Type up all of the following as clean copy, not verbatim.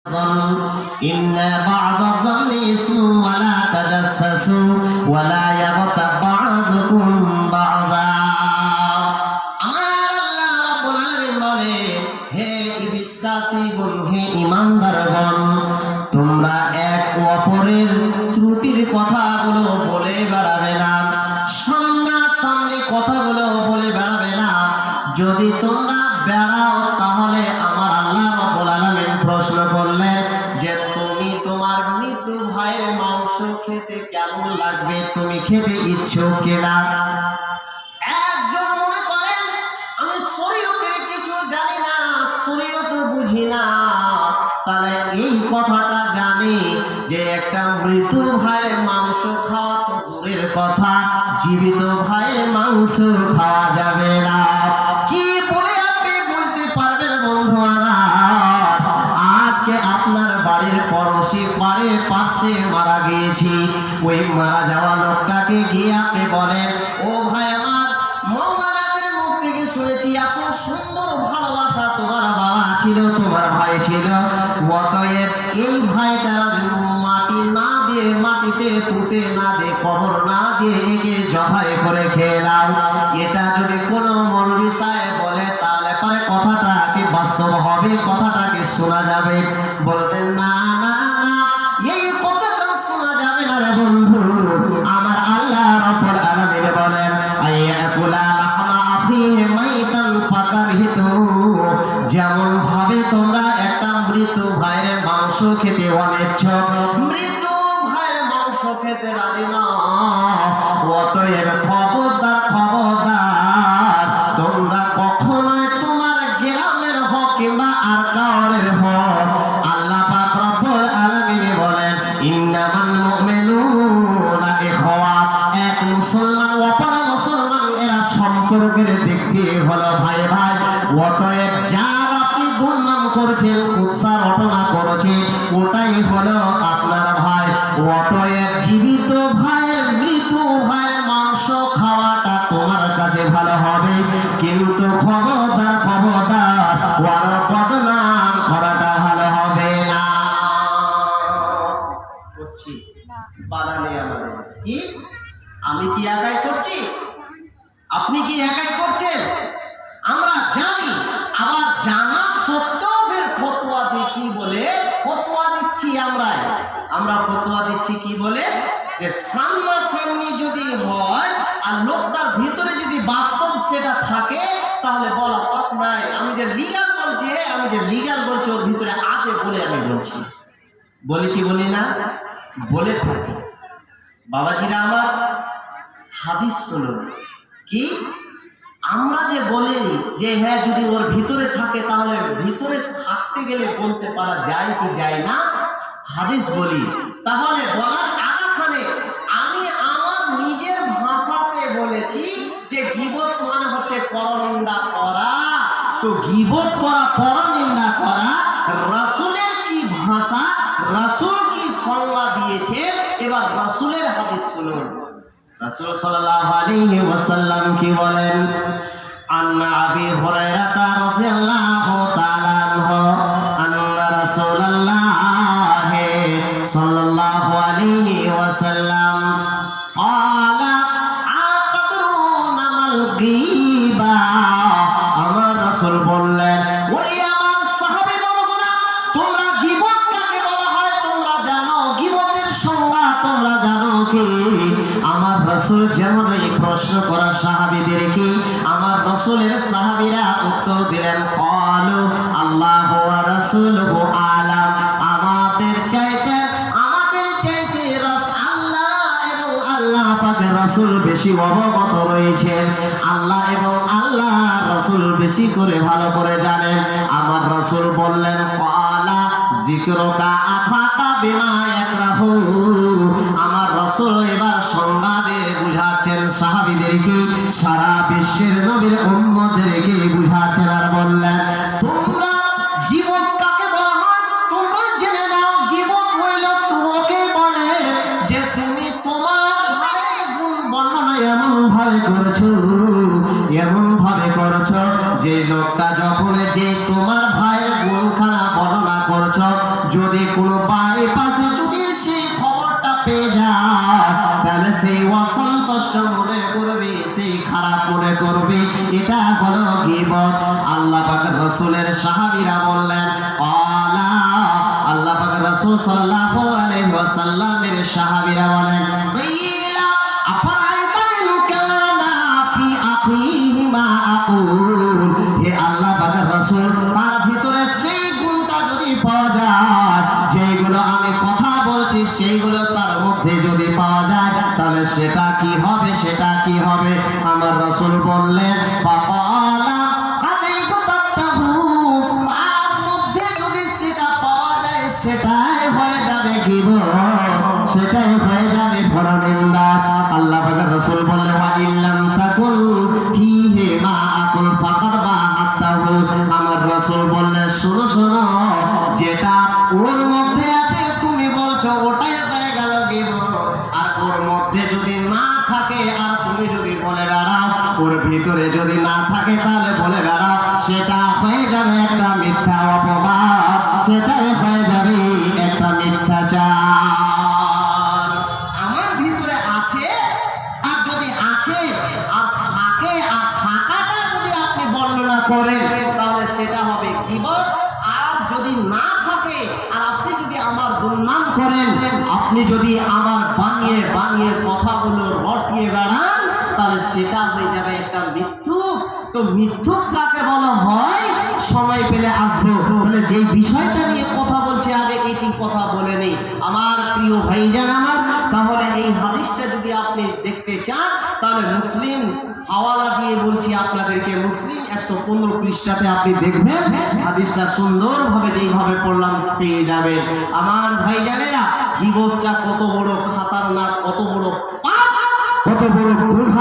إن بعض الظن اسم ولا تجسسوا ولا يغتب بعضكم بعضا আমার আল্লাহ রাব্বুল আলামিন বলে হে বিশ্বাসীগণ হে ঈমানদারগণ তোমরা এক অপরের ত্রুটির কথাগুলো বলে বেড়াবে না সামনাসামনি কথাগুলো বলে বেড়াবে না যদি তোমরা বেড়াও তাহলে আমার আল্লাহ রাব্বুল আলামিন প্রশ্ন করলেন যে তুমি তোমার মৃত ভাইয়ের মাংস খেতে কেমন লাগবে তুমি খেতে ইচ্ছুক কিনা একজন মনে করেন আমি শরীয়তের কিছু জানি না শরীয়ত বুঝি না তাহলে এই কথাটা জানি যে একটা মৃত ভাইয়ের মাংস খাওয়া তো দূরের কথা জীবিত ভাইয়ের মাংস খাওয়া যাবে না কি বলে আপনি বলতে পারবেন বন্ধু আমার আজকে আপনার বাড়ির পড়োশি বাড়ির পাশে মারা গিয়েছি ওই মারা যাওয়া লোকটাকে গিয়ে আপনি বলেন ও ভাই আমার মৌলানাদের মুখ থেকে শুনেছি এত সুন্দর ভালোবাসা তোমার বাবা ছিল তোমার ভাই ছিল অতএব এই ভাইটার মাটি না দিয়ে মাটিতে পুঁতে না দিয়ে কবর না দিয়ে একে জবাই করে খেয়ে নাও এটা যদি কোনো মৌলভী সাহেব বলে তাহলে পরে কথাটা কি বাস্তব হবে কথাটাকে শোনা যাবে বলবেন না না না এই কথাটা শোনা যাবে না রে বন্ধু আমার আল্লাহ রাব্বুল আলামিন বলেন আয়াকুলা লাহমা আখিহি মাইতান ফাকারহিতু যেমন ভাবে তোমরা একটা মৃত ভাইয়ের মাংস খেতে অনিচ্ছুক মৃত ভাইয়ের মাংস খেতে রাজি না অতএব খবরদার খবরদার তোমরা কখনোই তোমার গ্রামের হোক কিংবা আর কাউরের হোক আল্লাহ পাক রব্বুল আলামিন বলেন ইন্নামাল মুমিনুনা ইখওয়া এক মুসলমান অপর মুসলমান এরা সম্পর্কের দিক দিয়ে হলো ভাই ভাই অতএব যার আপনি দুর্নাম করছেন কুৎসা রটনা করছেন ওটাই হলো আপনার ভাই অতএব জীবিত ভাইয়ের মৃত ভাইয়ের মাংস খাওয়াটা তোমার কাছে ভালো হবে কিন্তু খবরদার খবরদার ওর বদনাম করাটা ভালো হবে না করছি বাধা নেই আমাদের কি আমি কি একাই করছি আপনি কি একাই করছেন আমরা জানি আবার জানা সত্ত্বেও ফের ফতোয়া দিই কি বলে ফতোয়া দিচ্ছি আমরা ফতোয়া দিচ্ছি কি বলে যে সামনাসামনি যদি হয় আর লোকটার ভিতরে যদি বাস্তব সেটা থাকে তাহলে বলা পথ নাই আমি যে লিগাল বলছি ওর ভিতরে আছে বলে আমি বলছি বলি কি বলি না বলে থাকি বাবাজিরা আমার হাদিস শুনুন কি আমরা যে বলি যে হ্যাঁ যদি ওর ভিতরে থাকে তাহলে ভিতরে থাকতে গেলে বলতে পারা যায় কি যায় না হাদিস বলি তাহলে বলার আগাখানে আমি আমার নিজের ভাষাতে বলেছি যে গীবত মানে হচ্ছে পরনিন্দা করা তো গীবত করা পরনিন্দা করা রাসূলের কি ভাষা রাসূল কি সংজ্ঞা দিয়েছেন এবার রাসূলের হাদিস শুনুন রাসূল সাল্লাল্লাহু আলাইহি ওয়াসাল্লাম কি বলেন আন্না আবি হুরায়রা রাদিয়াল্লাহু তাআলা আনহু আন্না রাসূলুল্লাহ সাল্লাল্লাহু আলাইহি ওয়াসাল্লাম ক্বালা আতাদরুনা মাল গীবা আমার রাসূল বললেন ওরে আমার সাহাবী বলগোনা তোমরা গীবত কাকে বলা হয় তোমরা জানো গীবতের সংজ্ঞা তোমরা জানো কি আমার রাসূল যেমন এই প্রশ্ন করা সাহাবীদেরকে আমার রাসূলের সাহাবীরা উত্তর দিলেন ক্বালু আল্লাহু ওয়া রাসূলুহু আলাম আমাদের চাইতে আল্লাহ এবং আল্লাহ পাকের রাসূল বেশি অবগত রয়েছেন আল্লাহ এবং আল্লাহ রাসূল বেশি করে ভালো করে জানেন আমার রাসূল বললেন ক্বালা যিকরুকা আখাকা বিমা ইয়াকরাহু আমার রাসূল এবার সংজ্ঞা দিয়ে বুঝাচ্ছেন সাহাবীদেরকে সারা বিশ্বের নবীর উম্মতদেরকে বুঝাচ্ছেন আর বললেন তোমরা গীবত কাকে বলা হয় তোমরা জেনে নাও গীবত হইল তোমাকে বলে যে তুমি তোমার ভাইয়ের গুণ বর্ণনা এমন ভাবে করেছো যে লোকটা যখন যে তোমার ভাইয়ের গুণ খারাপ বর্ণনা করছো যদি কোনো বাইপাসে যদি সেই খবরটা পেয়ে যায় তাহলে সেই অসন্তুষ্ট মনে করবে, সেই খারাপ মনে করবে, এটা হলো গীবত। আল্লাহ পাক রাসূলের সাহাবীরা বললেন আলা, আল্লাহ পাক রাসূল সাল্লাল্লাহু আলাইহি ওয়াসাল্লামের সাহাবীরা বলেন কিলা আফরাইতা ইন কানা ফি আখিহি মা আকুল, হে আল্লাহ পাক রাসূল তার ভিতরে সেই গুণটা যদি পাওয়া যায়, যেগুলো আমি কথা বলছি সেইগুলো তার মধ্যে যদি পাওয়া যায় তাহলে সেটা কি হবে, সেটা কি হবে? আমার রাসূল বললেন ফাকালা কাদাইতাহু, তার মধ্যে যদি সেটা পাওয়া যায় সেটাই হয়ে যাবে গীবত, সেটাই হয়ে যাবে পরনিন্দা। আল্লাহ পাকের রাসূল বললেন ওয়া ইল্লাম তাকুন ফীহি মা আকুল ফাকাদ বাহাতাহু, আমার রাসূল বললেন শোনো শোনো, যেটা ওর মধ্যে আছে তুমি বলছো ওটাই হয়ে গেল গীবত, আর ওর মধ্যে যদি না থাকে আর তুমি যদি বলে বেড়াও, ওর ভিতরে যদি না থাকে তাহলে বলে বেড়াও, সেটা হয়ে যাবে একটা মিথ্যা অপবাদ, সেটাই হয়ে যাবে একটা মিথ্যাচার। আমার ভিতরে আছে আর যদি আছে আর থাকে, আর থাকাটা যদি আপনি বর্ণনা করেন তাহলে সেটা হবে গীবত। আর যদি না থাকে আর আপনি যদি আমার দুর্নাম করেন, আপনি যদি আমার বানিয়ে বানিয়ে কথাগুলো রটিয়ে বেড়ান তাহলে সেটা হয়ে যাবে একটা মিথ্যুক। তো মিথ্যুক কাকে বলা হয় সময় পেলে আসবো। তাহলে যেই বিষয়টা নিয়ে কথা বলছি আগে এটি কথা বলে নেই আমার প্রিয় ভাইজান আমার। তাহলে এই হাদিসটা যদি আপনি দেখতে চান তাহলে মুসলিম হাওয়ালা দিয়ে বলছি আপনাদেরকে, মুসলিম 115 পৃষ্ঠাতে আপনি দেখবেন হাদিসটা সুন্দরভাবে যেইভাবে পড়লাম পেয়ে যাবেন। আমার ভাইজানেরা গীবতটা কত বড় খাতারনাক, কত বড় পাপ, কত বড় গুনাহ।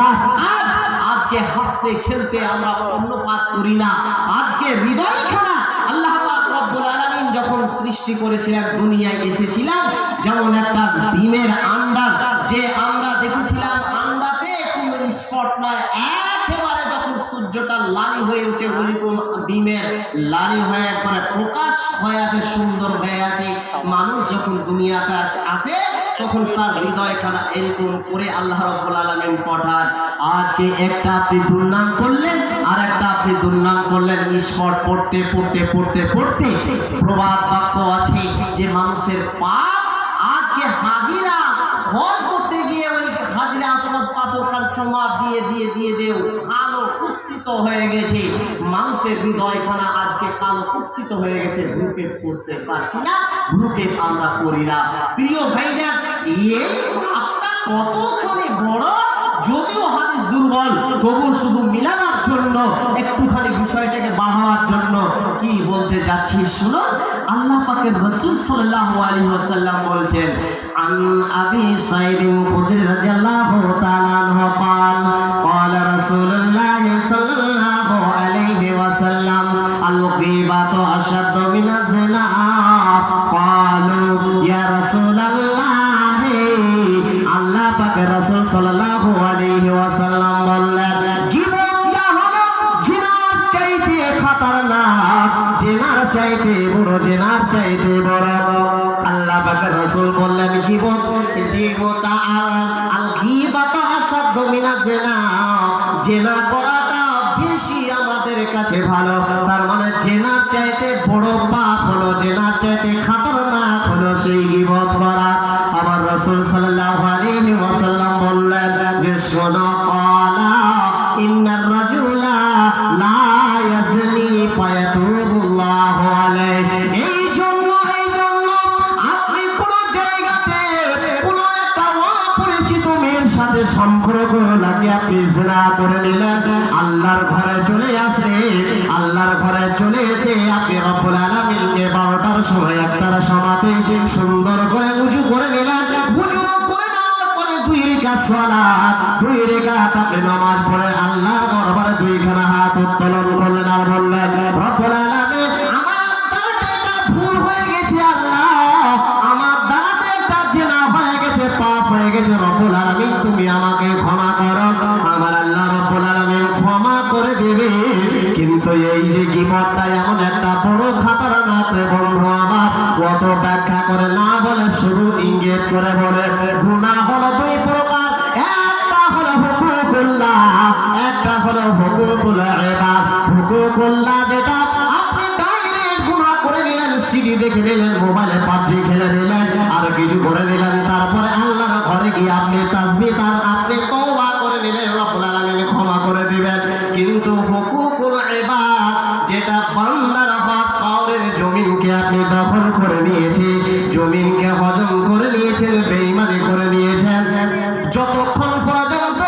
আজকে হাসতে খেলতে আমরা অন্নপাত করি না, আজকে হৃদয়খানা আল্লাহ পাক রব্বুল আলামিন যখন সৃষ্টি করেছিলেন দুনিয়ায় এসেছিলাম যেমন একটা ডিমের আন্ডা, যে আমরা দেখেছিলাম আন্ডাতে কোনো স্পট নয়, একেবারে যখন সূর্যটা লালি হয়ে উঠে ওইরকম ডিমের লালি হয়ে একবারে প্রকাশ হয়ে আছে, সুন্দর হয়ে আছে। মানুষ যখন দুনিয়াতে আসে তখন তার হৃদয়খানা এরকম করে আল্লাহ রাব্বুল আলামিন পাঠান। আজকে একটা আপনি দুর্নাম করলেন আর একটা আপনি দুর্নাম করলেন, স্পট পড়তে পড়তে পড়তে পড়তে প্রবাদ বাক্য আছে যে মানুষের পাপ আজকে হাজিরা হজ করতে গিয়ে ওই হাজিরা আসবাব পাথরকার জমা দিয়ে দিয়ে দিয়ে দেও কালো কুৎসিত হয়ে গেছে, মানুষের হৃদয়খানা আজকে কালো কুৎসিত হয়ে গেছে, ভ্রুক্ষেপ করতে পারছি না, ভ্রুক্ষেপ আমরা করি না। প্রিয় ভাইজান এই পাপটা কতখানি বড়, যদিও হাদিস দুর্বল তবু শুধু মিলানোর জন্য একটুখানি বিষয়টাকে বাড়ানোর জন্য কি বলতে যাচ্ছি শুনুন। আল্লাহ পাকের রাসূল সাল্লাল্লাহু আলাইহি ওয়াসাল্লাম বলছেন আন আবি সাঈদ খুদরি রাদিয়াল্লাহু তাআলা আনহু قال قال رسول الله صلى الله عليه وسلم الغيبة أشد من الزنا قالوا يا رسول الله, আল্লাহ পাকের রাসূল সাল্লাল্লাহু আলাইহি ওয়াসাল্লাম বললেন জীবনটা হলো জিনার চাইতে খতরনাক, জিনার চাইতে বড়, জিনার চাইতে বড়। আল্লাহ পাকের রাসূল বললেন গীবত আল গীবাত আসাদ্দু মিনাজ জিনা, জিনা করাটা বেশি আমাদের কাছে ভালো। তার মানে জিনার চাইতে বড় পাপ হলো, জিনার চাইতে খতরনাক হলো সেই গীবত করা। আমার রাসূল সাল্লাল্লাহু আলাইহি ওয়াসাল্লাম বললেন যে শোনো ক্বালা ইন্নার রাজুলা লা ইয়াজনি ফায়াতুবুল্লাহু আলাইহি, এই জন্য আপনি কোন জায়গাতে কোন একটা অপরিচিত মেয়ের সাথে সম্পর্ক লাগিয়ে আপনি জিনা করে নিলেন, আল্লাহর ঘরে চলে আসলে আল্লাহর ঘরে চলে এসে আপনি রব্বুল আলামিনকে 12টার সময় 1টার সময়তে সুন্দর করে ওযু করে নিলেন, ওযু করে নেওয়ার পরে 2 রাকাত সালাত, 2 রাকাত আপনি নামাজ পড়ে আল্লাহর দরবারে 2খানা হাত উত্তোলন করলেন আর বললেন রব্বুল আলামিন আমার দ্বারাতে এটা ভুল হয়ে গেছে, আল্লাহ আমার দ্বারাতে এটা জিনা হয়ে গেছে, পাপ হয়ে গেছে, রব্বুল আলামিন তুমি আমাকে ক্ষমা করো। আমার আল্লাহ রব্বুল আলামিন ক্ষমা করে দেবে। কিন্তু এই যে গীবতটা এমন একটা বড় খতরনাক রে বন্ধু আমার, কত ব্যাখ্যা করে না বলে, শুধু ইঙ্গিত করে বলে গুনাহ হলো দুই প্রকার, একটা হলো হুকুকুল্লাহ, একটা হলো হুকুকুল ইবাদ। হুকুকুল্লাহ যেটা আপনি ডাইরেক্ট গুনাহ করে নিলেন, সিডি দেখে নিলেন, মোবাইলে পাবজি খেলে নিলেন, আর কিছু করে নিলেন, তারপরে আল্লাহর ঘরে গিয়ে আপনি তাসবিহ তার আপনি তওবা করে নিলেন, রব্বুল আলামিন ক্ষমা করে দিবেন। কিন্তু হুকুকুল ইবাদ যেটা বান্দার হক, কাউরের জমিনকে আপনি দখল করে নিয়েছে, জমিনকে হজম করে নিয়েছেন, বেঈমানি করে নিয়েছেন, যতক্ষণ পর্যন্ত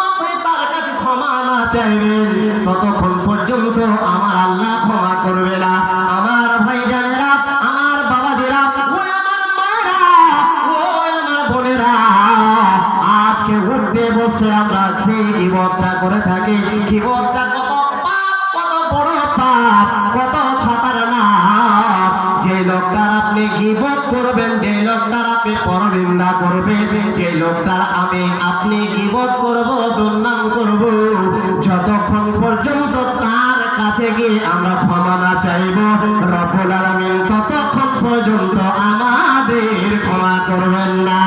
আপনি তার কাছে ক্ষমা না চাইবেন, ততক্ষণ পর্যন্ত আমার আল্লাহ ক্ষমা করবে না। আমার ভাইজানেরা, আমার বাবাজিরা, ও আমার মায়েরা, ও আমার বোনেরা, আজকে উঠতে বসে আমরা সেই গীবতটা করে থাকি। গীবতটা কত পাপ, কত বড় পাপ, কত খতরনাক। যে লোকটার আপনি গীবত করবেন, যে লোকটার আপনি পরনিন্দা করবেন, যে লোকটার আপনি গীবত করব, দুর্নাম করব, যতক্ষণ পর্যন্ত তার কাছে গিয়ে আমরা ক্ষমা না চাইব, রব্বুল আলামিন ততক্ষণ পর্যন্ত আমাদের ক্ষমা করবেন না।